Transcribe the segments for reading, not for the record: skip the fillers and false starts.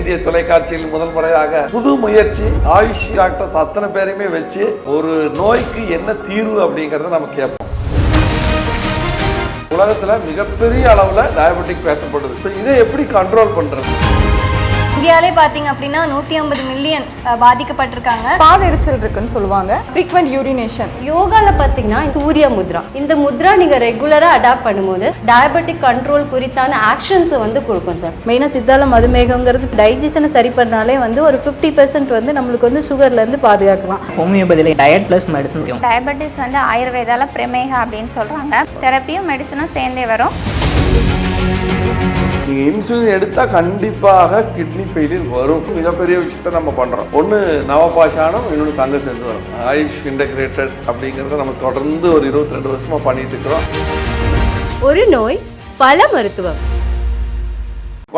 இந்திய தொலைக்காட்சியில் முதல் முறையாக புது முயற்சி ஆயுஷ் டாக்டர்ஸ் அத்தனை பேரையுமே வச்சு ஒரு நோய்க்கு என்ன தீர்வு அப்படிங்கறத நம்ம கேட்போம். உலகத்துல மிகப்பெரிய அளவுல டயபெட்டிக் பேசப்படுது. இதை எப்படி கண்ட்ரோல் பண்றது? இந்தியாவிலே பார்த்தீங்க அப்படின்னா 150 மில்லியன் பாதிக்கப்பட்டிருக்காங்க. பாத எரிச்சல் இருக்குன்னு சொல்லுவாங்க. Frequent urination. யோகாவில் பார்த்தீங்கன்னா சூரிய முத்ரா, இந்த முத்ரா நீங்கள் ரெகுலராக அடாப்ட் பண்ணும்போது டயபெட்டிக் கண்ட்ரோல் குறித்தான ஆக்ஷன்ஸை வந்து கொடுக்கும் சார். மெயினாக சித்தால மதுமேகங்கிறது டைஜஷனை சரி பண்ணாலே வந்து ஒரு 50% வந்து நம்மளுக்கு வந்து சுகர்லேருந்து பாதுகாக்கலாம். ஹோமியோபதியில் டயட் ப்ளஸ் மெடிசன். டயபெட்டிஸ் வந்து ஆயுர்வேதால பிரமேகா அப்படின்னு சொல்கிறாங்க. தெரப்பியும் மெடிசனும் சேர்ந்தே வரும். நீங்கள் இன்சுலின் எடுத்தால் கண்டிப்பாக கிட்னி ஃபெயிலியர் வரும். மிகப்பெரிய விஷயத்த நம்ம பண்ணுறோம். ஒன்று நவபாஷானம், இன்னொன்று தங்க சேர்ந்து வரும். ஆயுஷ் இன்டகிரேட்டட் அப்படிங்கிறத நம்ம தொடர்ந்து ஒரு 22 வருஷமாக பண்ணிட்டு இருக்கிறோம். ஒரு நோய் பல மருத்துவம்.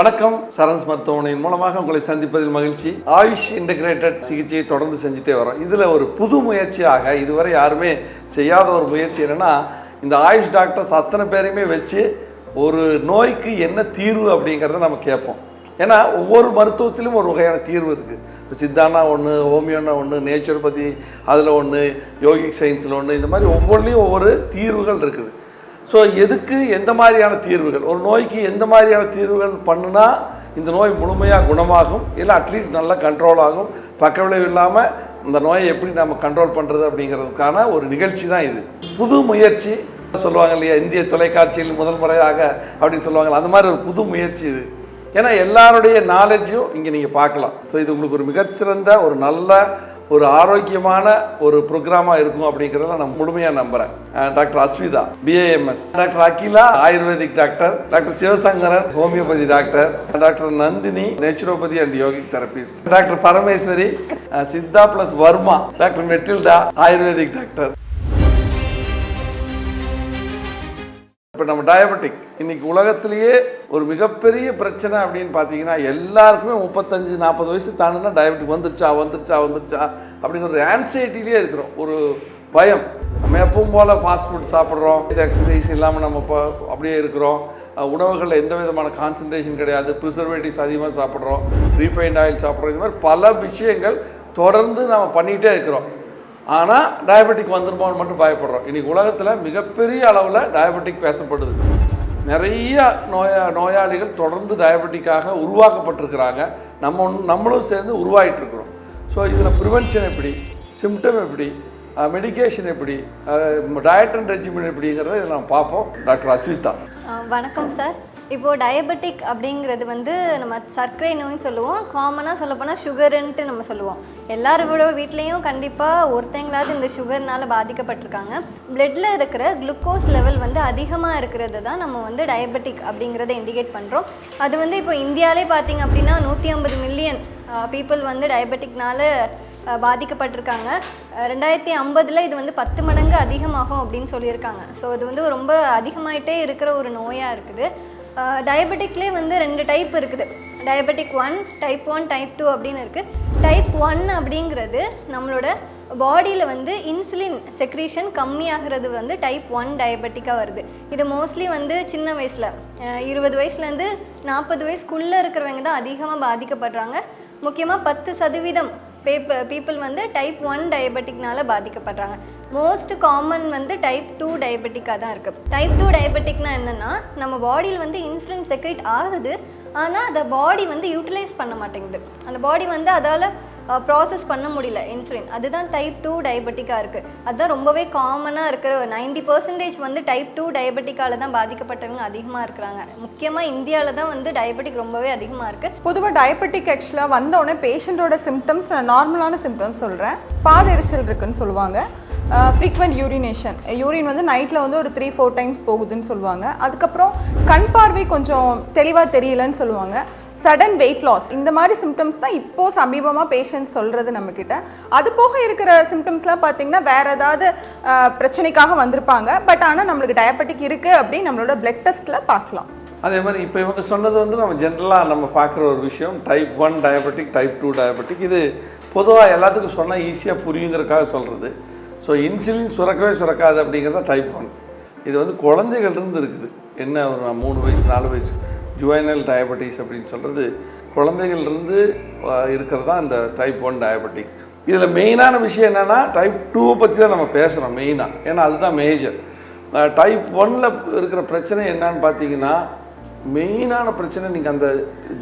வணக்கம். சரண்ஸ் மருத்துவமனையின் மூலமாக உங்களை சந்திப்பதில் மகிழ்ச்சி. ஆயுஷ் இன்டகிரேட்டட் சிகிச்சையை தொடர்ந்து செஞ்சுட்டே வரோம். இதில் ஒரு புது முயற்சியாக இதுவரை யாருமே செய்யாத ஒரு முயற்சி என்னென்னா, இந்த ஆயுஷ் டாக்டர்ஸ் அத்தனை பேரையுமே வச்சு ஒரு நோய்க்கு என்ன தீர்வு அப்படிங்கிறத நம்ம கேட்போம். ஏன்னா ஒவ்வொரு மருத்துவத்திலும் ஒரு வகையான தீர்வு இருக்குது. இப்போ சித்தானா ஒன்று, ஹோமியோனா ஒன்று, நேச்சுரோபதி அதில் ஒன்று, யோகிக் சயின்ஸில் ஒன்று, இந்த மாதிரி ஒவ்வொன்றிலையும் ஒவ்வொரு தீர்வுகள் இருக்குது. ஸோ எதுக்கு எந்த மாதிரியான தீர்வுகள், ஒரு நோய்க்கு எந்த மாதிரியான தீர்வுகள் பண்ணுனா இந்த நோய் முழுமையாக குணமாகும், இல்லை அட்லீஸ்ட் நல்லா கண்ட்ரோல் ஆகும், பக்க விளைவு இல்லாமல் இந்த நோயை எப்படி நம்ம கண்ட்ரோல் பண்ணுறது அப்படிங்கிறதுக்கான ஒரு நிகழ்ச்சி தான் இது. புது முயற்சி சொல்லுவாங்க இல்லையா, இந்திய தொலைக்காட்சியில் முதல் முறையாக அப்படின்னு சொல்லுவாங்க. அந்த மாதிரி ஒரு புது முயற்சி இது. ஏன்னா எல்லாருடைய நாலேஜும் இங்கே நீங்கள் பார்க்கலாம். ஸோ இது உங்களுக்கு ஒரு மிகச்சிறந்த ஒரு நல்ல ஒரு ஆரோக்கியமான ஒரு ப்ரோக்ராமாக இருக்கும் அப்படிங்கிறத நான் முழுமையாக நம்புகிறேன். Doctor Aswitha BAMS, doctor Akila ayurvedic doctor, doctor Sivasankaran homeopathy doctor, doctor Nandini naturopathy and yogic therapist, doctor Parameswari Siddha plus Varma, doctor Matilda ayurvedic doctor. இப்போ நம்ம டயபெட்டிக் இன்னைக்கு உலகத்திலேயே ஒரு மிகப்பெரிய பிரச்சனை அப்படின்னு பார்த்தீங்கன்னா, எல்லாருக்குமே 35-40 வயசு தாண்டினா டயபெட்டிக் வந்துருச்சா அப்படிங்கிற ஒரு ஆன்சைட்டிலே இருக்கிறோம். ஒரு பயம். நம்ம எப்பவும் போல் ஃபாஸ்ட் ஃபுட் சாப்பிட்றோம், இது எக்ஸசைஸ் இல்லாமல் நம்ம அப்படியே இருக்கிறோம். உணவுகளில் எந்த விதமான கான்சன்ட்ரேஷன் கிடையாது, ப்ரிசர்வேட்டிவ்ஸ் அதிகமாக சாப்பிட்றோம், ரீஃபைண்ட் ஆயில் சாப்பிட்றோம். இது மாதிரி பல விஷயங்கள் தொடர்ந்து நம்ம பண்ணிகிட்டே இருக்கிறோம். ஆனால் டயபெட்டிக் வந்துருமோன்னு மட்டும் பயப்படுறோம். இன்றைக்கி உலகத்தில் மிகப்பெரிய அளவில் டயபெட்டிக் பேசப்படுது. நிறைய நோயாளிகள் தொடர்ந்து டயபெட்டிக்காக உருவாக்கப்பட்டிருக்கிறாங்க. நம்மளும் சேர்ந்து உருவாகிட்டுருக்குறோம். ஸோ இதில் ப்ரிவென்ஷன் எப்படி, சிம்டம் எப்படி, மெடிக்கேஷன் எப்படி, டயட் அண்ட் ரெஜிமெண்ட் எப்படிங்கிறத இதில் நம்ம பார்ப்போம். டாக்டர் அஸ்விதா. வணக்கம் சார். இப்போது டயபெட்டிக் அப்படிங்கிறது வந்து நம்ம சர்க்கரை நோய்னு சொல்லுவோம். காமனாக சொல்லப்போனால் சுகருன்ட்டு நம்ம சொல்லுவோம். எல்லாரோட வீட்லேயும் கண்டிப்பாக ஒருத்தங்களாவது இந்த சுகர்னால் பாதிக்கப்பட்டிருக்காங்க. பிளட்டில் இருக்கிற குளுக்கோஸ் லெவல் வந்து அதிகமாக இருக்கிறது தான் நம்ம வந்து டயபெட்டிக் அப்படிங்கிறத இண்டிகேட் பண்ணுறோம். அது வந்து இப்போ இந்தியாவிலே பார்த்திங்க அப்படின்னா 150 மில்லியன் பீப்புள் வந்து டயபெட்டிக்னால பாதிக்கப்பட்டிருக்காங்க. 2050 இது வந்து 10 மடங்கு அதிகமாகும் அப்படின்னு சொல்லியிருக்காங்க. ஸோ இது வந்து ரொம்ப அதிகமாயிட்டே இருக்கிற ஒரு நோயாக இருக்குது. டயபெட்டிக்லேயே வந்து 2 டைப் இருக்குது. டயபெட்டிக் 1, டைப் 1, டைப் 2 அப்படின்னு இருக்குது. டைப் 1 அப்படிங்கிறது நம்மளோட பாடியில் வந்து இன்சுலின் செக்ரீஷன் கம்மியாகிறது வந்து டைப் 1 டயபெட்டிக்காக வருது. இது மோஸ்ட்லி வந்து சின்ன வயசில் 20 வயசுலேருந்து 40 வயசுக்குள்ளே இருக்கிறவங்க தான் அதிகமாக பாதிக்கப்படுறாங்க. முக்கியமாக 10% பீப்புள் வந்து டைப் 1 டயபெட்டிக்னால பாதிக்கப்படுறாங்க. மோஸ்ட் காமன் வந்து டைப் 2 டயபெட்டிக்காக தான் இருக்குது. டைப் 2 டயபெட்டிக்னா என்னென்னா, நம்ம பாடியில் வந்து இன்சுலின் செக்ரேட் ஆகுது, ஆனால் அதை பாடி வந்து யூட்டிலைஸ் பண்ண மாட்டேங்குது. அந்த பாடி வந்து அதால் ப்ராசஸ் பண்ண முடியல இன்சுலின். அதுதான் டைப் 2 டயபெட்டிக்காக இருக்குது. அதுதான் ரொம்பவே காமனாக இருக்கிற 90% வந்து டைப் 2 டயபெட்டிக்கால தான் பாதிக்கப்பட்டவங்க அதிகமாக இருக்கிறாங்க. முக்கியமாக இந்தியாவில் தான் வந்து டயபெட்டிக் ரொம்பவே அதிகமாக இருக்குது. பொதுவாக டயபெட்டிக் ஆக்சுவலாக வந்தோடனே பேஷண்ட்டோட சிம்டம்ஸ், நார்மலான சிம்டம்ஸ் சொல்கிறேன். பாத எரிச்சல் இருக்குன்னு சொல்லுவாங்க. ஃப்ரீக்வெண்ட் யூரினேஷன், யூரின் வந்து நைட்டில் வந்து ஒரு 3-4 டைம்ஸ் போகுதுன்னு சொல்லுவாங்க. அதுக்கப்புறம் கண் பார்வை கொஞ்சம் தெளிவாக தெரியலன்னு சொல்லுவாங்க. சடன் வெயிட் லாஸ், இந்த மாதிரி சிம்டம்ஸ் தான் இப்போது சமீபமாக பேஷண்ட்ஸ் சொல்கிறது நம்மக்கிட்ட. அது போக இருக்கிற சிம்டம்ஸ்லாம் பார்த்திங்கன்னா வேறு ஏதாவது பிரச்சனைக்காக வந்திருப்பாங்க. பட் ஆனால் நம்மளுக்கு டயபெட்டிக் இருக்குது அப்படின்னு நம்மளோட பிளட் டெஸ்ட்டில் பார்க்கலாம். அதே மாதிரி இப்போ இவங்க சொன்னது வந்து நம்ம ஜென்ரலாக நம்ம பார்க்குற ஒரு விஷயம். டைப் 1 டயபெட்டிக், டைப் 2 டயபெட்டிக், இது பொதுவாக எல்லாத்துக்கும் சொன்னால் ஈஸியாக புரியுங்கிறதுக்காக சொல்கிறது. ஸோ இன்சுலின் சுரக்காது அப்படிங்கிறத டைப் 1. இது வந்து குழந்தைகள்லேருந்து இருக்குது. என்ன ஒரு 3 வயசு 4 வயசு ஜுவைனல் டயபெட்டிஸ் அப்படின்னு சொல்கிறது குழந்தைகள்லேருந்து இருக்கிறது தான் இந்த டைப் 1 டயபெட்டிக். இதில் மெயினான விஷயம் என்னென்னா டைப் 2 பற்றி தான் நம்ம பேசுகிறோம் மெயினாக, ஏன்னா அதுதான் மேஜர். டைப் 1ல் இருக்கிற பிரச்சனை என்னன்னு பார்த்தீங்கன்னா, மெயினான பிரச்சனை நீங்கள் அந்த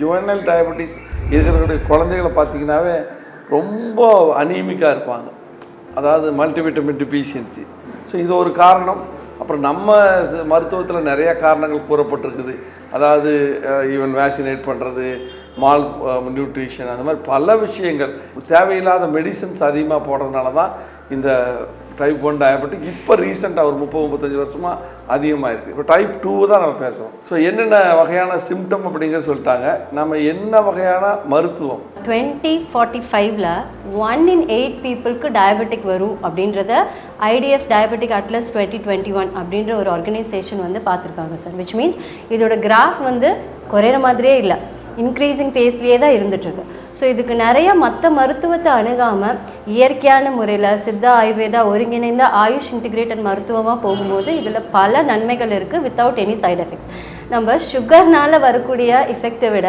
ஜுவைனல் டயபெட்டிஸ் இருக்கிற குழந்தைகளை பார்த்தீங்கன்னாவே ரொம்ப அனீமிக்காக இருப்பாங்க, அதாவது மல்டிவிட்டமின் டிஃபிஷியன்சி. ஸோ இது ஒரு காரணம். அப்புறம் நம்ம மருத்துவத்தில் நிறைய காரணங்கள் கூறப்பட்டிருக்குது, அதாவது ஈவன் வேக்சினேட் பண்ணுறது, மால் நியூட்ரிஷன், அந்த மாதிரி பல விஷயங்கள். தேவையில்லாத மெடிசன்ஸ் அதிகமாக போடுறதுனால தான் இந்த டைப் 1 டயபெட்டிக் இப்போ ரீசெண்டாக ஒரு 30-35 வருஷமாக அதிகமாக இருக்குது. இப்போ டைப் 2 தான் நம்ம பேசுகிறோம். ஸோ என்னென்ன வகையான சிம்டம் அப்படிங்கிறத சொல்லிட்டாங்க. நம்ம என்ன வகையான மருத்துவம் 2045ல் 1 in 8 பீப்புளுக்கு டயபெட்டிக் வரும் அப்படின்றத IDF டயபெட்டிக் அட்லஸ் 2021 அப்படின்ற ஒரு ஆர்கனைசேஷன் வந்து பார்த்துருக்காங்க சார். விச் மீன்ஸ் இதோட கிராஃப் வந்து குறையிற மாதிரியே இல்லை, இன்க்ரீஸிங் ஃபேஸ்லேயே தான் இருந்துகிட்ருக்கு. ஸோ இதுக்கு நிறைய மற்ற மருத்துவத்தை அணுகாமல் இயற்கையான முறையில் சித்தா ஆயுர்வேதா ஒருங்கிணைந்த ஆயுஷ் இன்டிகிரேட்டட் மருத்துவமாக போகும்போது இதில் பல நன்மைகள் இருக்குது வித்தவுட் எனி சைட் எஃபெக்ட்ஸ். நம்ம சுகர்னால் வரக்கூடிய எஃபெக்டை விட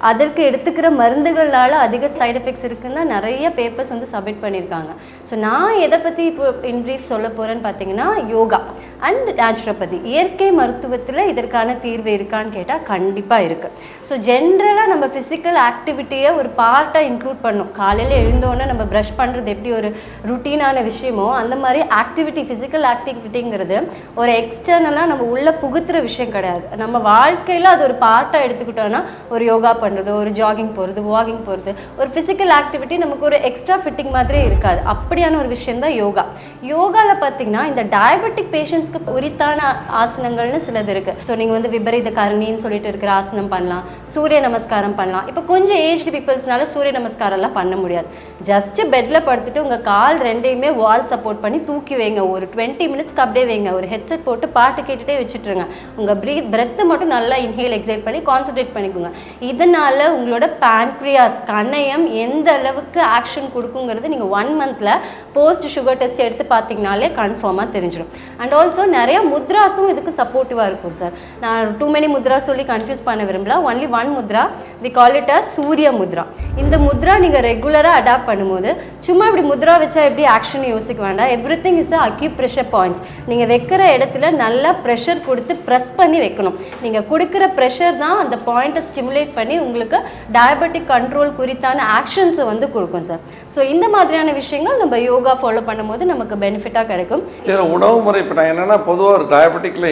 அதற்கு எடுத்துக்கிற மருந்துகளால் அதிக சைட் எஃபெக்ட்ஸ் இருக்குன்னா நிறைய பேப்பர்ஸ் வந்து சப்மிட் பண்ணியிருக்காங்க. ஸோ நான் எதை பற்றி இப்போ இன் ப்ரீஃப் சொல்ல போகிறேன்னு பார்த்தீங்கன்னா, யோகா அண்ட் நேச்சுரோபதி, இயற்கை மருத்துவத்தில் இதற்கான தீர்வு இருக்கான்னு கேட்டால் கண்டிப்பாக இருக்குது. ஸோ ஜென்ரலாக நம்ம ஃபிசிக்கல் ஆக்டிவிட்டியை ஒரு பார்ட்டாக இன்க்ளூட் பண்ணோம். காலையில் எழுந்தோன்னே நம்ம ப்ரஷ் பண்ணுறது எப்படி ஒரு ருட்டீனான விஷயமோ அந்த மாதிரி ஆக்டிவிட்டி, ஃபிசிக்கல் ஆக்டிவிட்டிங்கிறது ஒரு எக்ஸ்டர்னலாக நம்ம உள்ளே புகுத்துற விஷயம் கிடையாது. நம்ம வாழ்க்கையில் அது ஒரு பார்ட்டாக எடுத்துக்கிட்டோன்னா ஒரு யோகா பண்ணுறது, ஒரு ஜாகிங் போகிறது, வாக்கிங் போகிறது, ஒரு ஃபிசிக்கல் ஆக்டிவிட்டி நமக்கு ஒரு எக்ஸ்ட்ரா ஃபிட்டிங் மாதிரியே இருக்காது. அப்படியான ஒரு விஷயந்தான் யோகா. யோகாவில் பார்த்தீங்கன்னா இந்த டயபெட்டிக் பேஷண்ட்ஸ்க்கு உரித்தான ஆசனங்கள்னு சிலது இருக்குது. ஸோ நீங்கள் வந்து விபரீத கரணின்னு சொல்லிட்டு இருக்கிற ஆசனம் பண்ணலாம், சூரிய நமஸ்காரம் பண்ணலாம். இப்போ கொஞ்சம் ஏஜ்டு பீப்புள்ஸ்னால சூரிய நமஸ்காரம்லாம் பண்ண முடியாது. ஜஸ்ட்டு பெட்டில் படுத்துட்டு உங்கள் கால் ரெண்டையுமே வால் சப்போர்ட் பண்ணி தூக்கி வைங்க, ஒரு 20 மினிட்ஸ்க்கு அப்படியே வைங்க, ஒரு ஹெட்செட் போட்டு பாட்டு கேட்டுகிட்டே வச்சுட்ருங்க. உங்கள் பிரெத்தை மட்டும் நல்லா இன்ஹேல் எக்ஸைல் பண்ணி கான்சன்ட்ரேட் பண்ணிக்கோங்க. இதனால் உங்களோட பேன்க்ரியாஸ் கணையம் எந்த அளவுக்கு ஆக்ஷன் கொடுக்குங்கிறது நீங்கள் 1 மந்தில் போஸ்ட் சுகர் டெஸ்ட் எடுத்து பார்த்தீங்கனாலே கன்ஃபார்மாக தெரிஞ்சிடும். அண்ட் ஆல்சோ நிறைய முத்ராஸும் இதுக்கு சப்போர்ட்டிவாக இருக்கும் சார். நான் டூ மெனி முத்ரா சொல்லி கன்ஃபியூஸ் பண்ண விரும்பல. Only one mudra, we call it as Surya mudra. இந்த முத்ரா நீங்கள் ரெகுலராக அடாப்ட் பண்ணும்போது சும்மா இப்படி முத்ரா வச்சா எப்படி ஆக்ஷன் யோசிக்க வேண்டாம். Every thing is acupressure points. நீங்கள் வைக்கிற இடத்துல நல்லா ப்ரெஷர் கொடுத்து ப்ரெஸ் பண்ணி வைக்கணும். நீங்கள் கொடுக்குற ப்ரெஷர் தான் அந்த பாயிண்ட்டை ஸ்டிமுலேட் பண்ணி உங்களுக்கு டயபெட்டிக் கண்ட்ரோல் குறித்தான ஆக்ஷன்ஸை வந்து கொடுக்கும் சார். ஸோ இந்த மாதிரியான விஷயங்கள் நம்ம யோகா ஃபாலோ பண்ணும்போது நமக்கு பெனிஃபிட்டாக கிடைக்கும். இதில் உணவு முறை இப்போ நான் என்னென்னா, பொதுவாக ஒரு டயபெட்டிக்கில்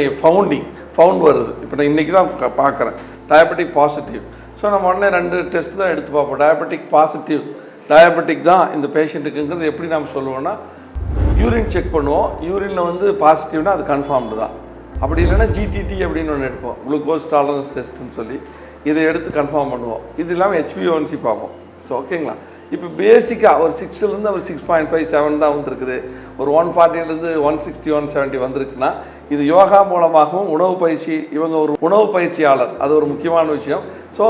ஃபவுண்ட் வருது. இப்போ நான் இன்றைக்கி தான் பார்க்குறேன் டயபெட்டிக் பாசிட்டிவ். ஸோ நம்ம உடனே 2 டெஸ்ட் தான் எடுத்து பார்ப்போம். டயபெட்டிக் பாசிட்டிவ், டயபெட்டிக் தான் இந்த பேஷண்ட்டுக்குங்கிறது எப்படி நாம் சொல்லுவோன்னா, யூரின் செக் பண்ணுவோம். யூரினில் வந்து பாசிட்டிவ்னா அது கன்ஃபார்ம்டு தான். அப்படி இல்லைன்னா GTT அப்படின்னு ஒன்று எடுப்போம், குளுக்கோஸ் டாலரன்ஸ் டெஸ்ட்டுன்னு சொல்லி. இதை எடுத்து கன்ஃபார்ம் பண்ணுவோம். இது இல்லாமல் HbA1c பார்ப்போம். ஸோ ஓகேங்களா. இப்போ பேசிக்காக ஒரு 6லேருந்து ஒரு 6.57 தான் வந்துருக்குது. ஒரு 140லேருந்து 160 170 வந்திருக்குன்னா இது யோகா மூலமாகவும் உணவு பயிற்சி, இவங்க ஒரு உணவு பயிற்சியாளர், அது ஒரு முக்கியமான விஷயம். ஸோ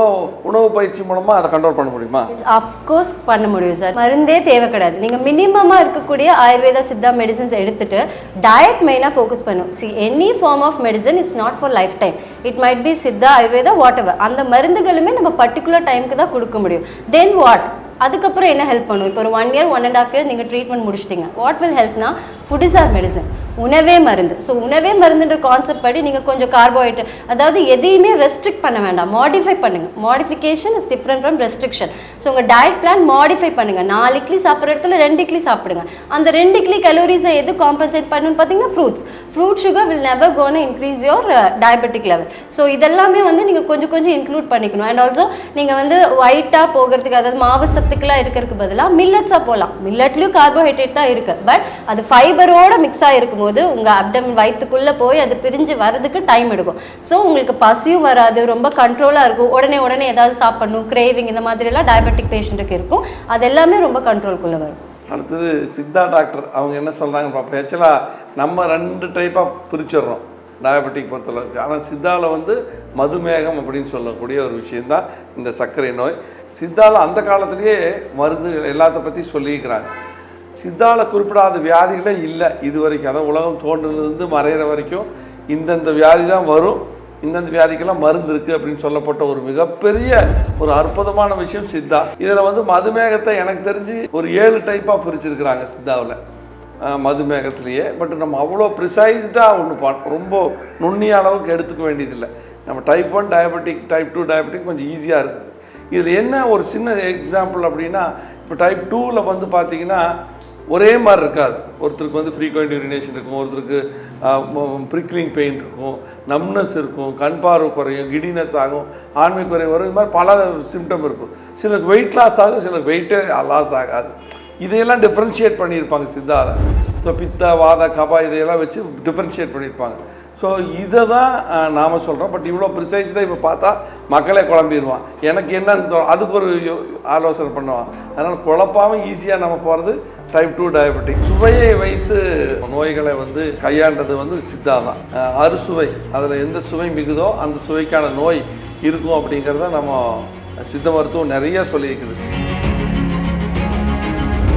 உணவு பயிற்சி மூலமாக அதை கண்ட்ரோல் பண்ண முடியுமா? அஃப்கோர்ஸ் பண்ண முடியும் சார். மருந்தே தேவை கிடையாது. நீங்கள் மினிமமாக இருக்கக்கூடிய ஆயுர்வேதா சித்தா மெடிசன்ஸ் எடுத்துகிட்டு டயட் மெயினாக ஃபோக்கஸ் பண்ணும். See any form of medicine is not for lifetime. It might be Siddha Ayurveda whatever. அந்த மருந்துகளுமே நம்ம பர்டிகுலர் டைமுக்கு தான் கொடுக்க முடியும். தென் வாட், அதுக்கப்புறம் என்ன ஹெல்ப் பண்ணும்? இப்போ ஒரு 1 year 1.5 years நீங்கள் ட்ரீட்மெண்ட் முடிச்சிட்டிங்க. வாட் வில் ஹெல்ப்னா ஃபுட் இஸ் ஆர் மெடிசன், உணவே மருந்து. ஸோ உணவே மருந்துன்ற கான்செப்ட் படி நீங்கள் கொஞ்சம் கார்போஹைட்ரேட், அதாவது எதையுமே ரெஸ்ட்ரிக்ட் பண்ண வேண்டாம், மாடிஃபை பண்ணுங்கள். Modification is different from restriction. So உங்கள் டயட் பிளான் மாடிஃபை பண்ணுங்கள். 4 இட்லி சாப்பிட்ற இடத்துல 2 இட்லி சாப்பிடுங்க. அந்த 2 இட்லி கலோரிஸை எது காம்பன்சேட் பண்ணுன்னு பார்த்தீங்கன்னா fruits. Fruit sugar will never gonna increase your diabetic level. So இதெல்லாமே வந்து நீங்கள் கொஞ்சம் கொஞ்சம் இன்க்ளூட் பண்ணிக்கணும். அண்ட் ஆல்சோ நீங்கள் வந்து ஒயிட்டாக போகிறதுக்கு, அதாவது மாவு சத்துக்கெல்லாம் இருக்கிறதுக்கு பதிலாக மில்லட்ஸாக போகலாம். மில்லட்லேயும் கார்போஹைட்ரேட் தான் இருக்குது, பட் அது ஃபைபரோட மிக்ஸ் ஆகிருக்கும் போது உங்கள் அப்டமன் வயிற்றுக்குள்ளே போய் அது பிரிஞ்சு வர்றதுக்கு டைம் எடுக்கும். ஸோ உங்களுக்கு பசியும் வராது, ரொம்ப கண்ட்ரோலாக இருக்கும். உடனே ஏதாவது சாப்பிடணும், கிரேவிங், இந்த மாதிரிலாம் டயபெட்டிக் பேஷண்ட்டுக்கு இருக்கும். அது எல்லாமே ரொம்ப கண்ட்ரோல்குள்ளே வரும். அடுத்தது சித்தா டாக்டர் அவங்க என்ன சொல்கிறாங்க பார்ப்போம். ஆக்சுவலாக நம்ம 2 டைப்பாக பிரிச்சிடுறோம் டயபெட்டிக் பொறுத்தளவுக்கு. ஆனால் சித்தாவில் வந்து மதுமேகம் அப்படின்னு சொல்லக்கூடிய ஒரு விஷயந்தான் இந்த சர்க்கரை நோய். சித்தாவில் அந்த காலத்திலேயே மருந்து எல்லாத்த பற்றி சொல்லியிருக்கிறாங்க. சித்தாவில் குறிப்பிடாத வியாதிகளே இல்லை இது வரைக்கும். அதான் உலகம் தோன்றுலேருந்து மறைகிற வரைக்கும் இந்தந்த வியாதி தான் வரும், இந்தந்த வியாதிக்கெல்லாம் மருந்து இருக்குது அப்படின்னு சொல்லப்பட்ட ஒரு மிகப்பெரிய ஒரு அற்புதமான விஷயம் சித்தா. இதில் வந்து மதுமேகத்தை எனக்கு தெரிஞ்சு ஒரு 7 டைப்பாக பிரிச்சிருக்கிறாங்க சித்தாவில், மதுமேகத்திலேயே. பட் நம்ம அவ்வளோ ப்ரிசைஸ்டாக ஒன்று ரொம்ப நுண்ணிய அளவுக்கு எடுத்துக்க வேண்டியதில்லை. நம்ம டைப் 1 டயபெட்டிக், டைப் 2 டயபெட்டிக் கொஞ்சம் ஈஸியாக இருக்குது. இதில் என்ன ஒரு சின்ன எக்ஸாம்பிள் அப்படின்னா, இப்போ டைப் 2ல் வந்து பார்த்திங்கன்னா ஒரே மாதிரி இருக்காது. ஒருத்தருக்கு வந்து ஃப்ரீக்வெண்ட் யூரினேஷன் இருக்கும், ஒருத்தருக்கு ப்ரிக்லிங் பெயின் இருக்கும், நம்னஸ் இருக்கும், கண் பார்வை குறையும், கிடினஸ் ஆகும், ஆண்மை குறைவு வரும். இது மாதிரி பல சிம்டம் இருக்கும். சிலருக்கு வெயிட் லாஸ் ஆகும், சிலருக்கு வெயிட்டே லாஸ் ஆகாது. இதையெல்லாம் டிஃப்ரென்ஷியேட் பண்ணியிருப்பாங்க சித்தாவில். ஸோ பித்த, வாத, கபா இதையெல்லாம் வச்சு டிஃப்ரென்ஷியேட் பண்ணியிருப்பாங்க. ஸோ இதை தான் நாம் சொல்கிறோம். பட் இவ்வளோ ப்ரிசைஸ்டாக இப்போ பார்த்தா மக்களே குழம்பிடுவான். எனக்கு என்னன்னு அதுக்கு ஒரு ஆலோசனை பண்ணுவான். அதனால் குழப்பாமல் ஈஸியாக நம்ம போகிறது டைப் 2 டயபெட்டிக். சுவையை வைத்து நோய்களை வந்து கையாண்டது வந்து சித்தா தான். அறுசுவை, அதில் எந்த சுவை மிகுதோ அந்த சுவைக்கான நோய் இருக்கும் அப்படிங்கிறத நம்ம சித்த மருத்துவம் நிறைய சொல்லியிருக்குது.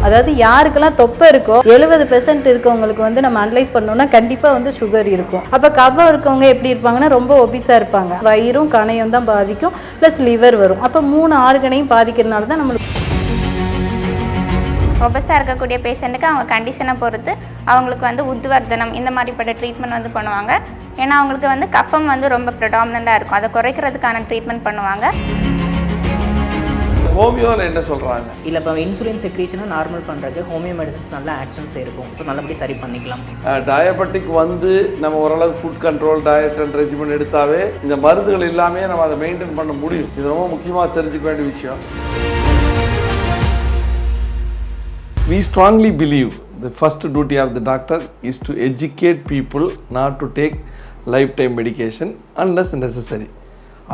அதாவது யாருக்கெல்லாம் தொப்பை இருக்கோ 70% இருக்கவங்களுக்கு வந்து நம்ம அனலைஸ் பண்ணோம்னா கண்டிப்பாக வந்து சுகர் இருக்கும். அப்போ கபம் இருக்கவங்க எப்படி இருப்பாங்கன்னா ரொம்ப ஒபிஸாக இருப்பாங்க. வயிறும் கணையும் தான் பாதிக்கும், ப்ளஸ் லிவர் வரும். அப்போ 3 ஆர்கனையும் பாதிக்கிறதுனால தான் நம்மளுக்கு ஒபஸாக இருக்கக்கூடிய பேஷண்ட்டுக்கு அவங்க கண்டிஷனை பொறுத்து அவங்களுக்கு வந்து உத்வர்த்தனம் இந்த மாதிரிப்பட்ட ட்ரீட்மெண்ட் வந்து பண்ணுவாங்க. ஏன்னா அவங்களுக்கு வந்து கஃபம் வந்து ரொம்ப ப்ரிடாமினண்ட்டாக இருக்கும். அதை குறைக்கிறதுக்கான ட்ரீட்மெண்ட் பண்ணுவாங்க. ஹோமியோவில் என்ன சொல்கிறாங்க? இல்லை இப்போ இன்சுலின் செக்ரீஷனை நார்மல் பண்ணுறதுக்கு ஹோமியோ மெடிசன்ஸ் நல்ல ஆக்ஷன்ஸ் இருக்கும். ஸோ நல்லபடி சரி பண்ணிக்கலாம். டயபெட்டிக் வந்து நம்ம ஓரளவுக்கு food control, diet and regiment எடுத்தாவே இந்த மருந்துகள் இல்லாமே நம்ம அதை மெயின்டைன் பண்ண முடியும். இது ரொம்ப முக்கியமாக தெரிஞ்சுக்க வேண்டிய விஷயம். We strongly believe the first duty of the doctor is to educate people not to take lifetime medication unless necessary.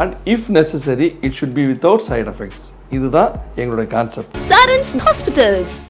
And if necessary, it should be without side effects. இதுதான் எங்களுடைய கான்செப்ட். Saran's Hospitals.